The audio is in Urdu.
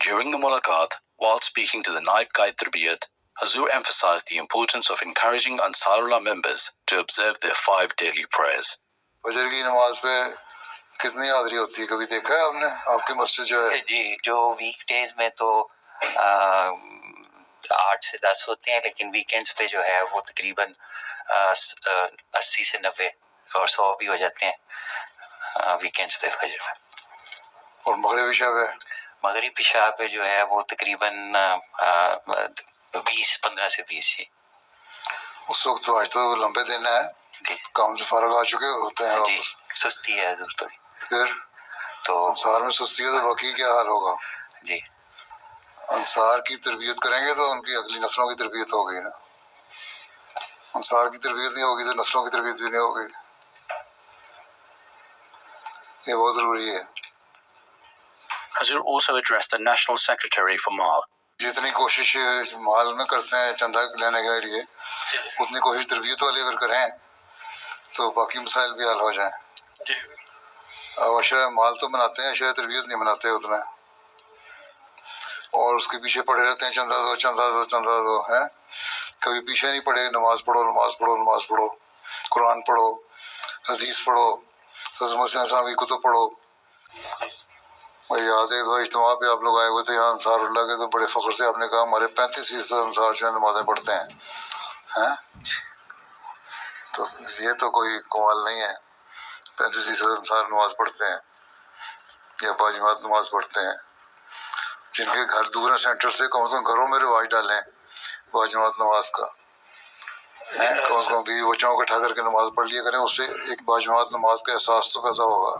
During the mulaqat, while speaking to the Naib Qaid Tarbiyat, Hazur emphasized the importance of encouraging Ansarullah members to observe their 5 daily prayers. فجر کی نماز پہ کتنی حاضری ہوتی ہے کبھی دیکھا ہے آپ نے آپ کی مسجد جو ہے؟ جی جو ویک ڈیز میں تو 8 سے 10 ہوتے ہیں، لیکن ویکینڈز پہ جو ہے وہ تقریباً 80 سے 90 اور 100 بھی ہو جاتے ہیں ویکینڈز پہ فجر میں. اور مغرب عشاء پہ؟ مغرب عشاء پہ جو ہے وہ تقریباً 15 سے 20. جی اس وقت تو آج تو لمبے دن ہیں، جی کام سے فارغ آ چکے ہوتے ہیں جی واپس. سستی ہے حضور پر. پھر تو انصار میں سستی ہے تو باقی کیا حال ہوگا؟ جی انصار کی تربیت کریں گے تو ان کی اگلی نسلوں کی تربیت ہوگی نا. انصار کی تربیت نہیں ہوگی تو نسلوں کی تربیت بھی نہیں ہوگی. یہ بہت ضروری ہے. Hazur also addressed the National Secretary for MAL. جتنی کوشش مال میں کرتے ہیں چندہ لینے کے لیے، اتنی کوشش تربیت والی اگر کریں تو باقی مسائل بھی حل ہو جائیں. اب عشرہ مال تو بناتے ہیں، عشرہ تربیت نہیں بناتے اتنا، اور اس کے پیچھے پڑے رہتے ہیں چندہ دو چندہ دو چندہ دو ہیں. کبھی پیچھے نہیں پڑے، نماز پڑھو نماز پڑھو نماز پڑھو، قرآن پڑھو، حدیث پڑھو، حضرت مسلم صاحب کی کتب پڑھو. اور یاد ہے دو اجتماع پہ آپ لوگ آئے ہوئے تھے یہاں انصار اللہ کے، تو بڑے فخر سے آپ نے کہا ہمارے 35% انصار جو نمازیں پڑھتے ہیں. تو یہ تو کوئی کمال نہیں ہے، 35% انصار نماز پڑھتے ہیں یا باجماعت نماز پڑھتے ہیں. جن کے گھر دور ہیں سینٹر سے، کم از کم گھروں میں رواج ڈالیں باجماعت نماز کا. کم از کم بیوی بچوں کو اکٹھا کر کے نماز پڑھ لیا کریں، اس سے ایک باجماعت نماز کا احساس تو پیدا ہوگا.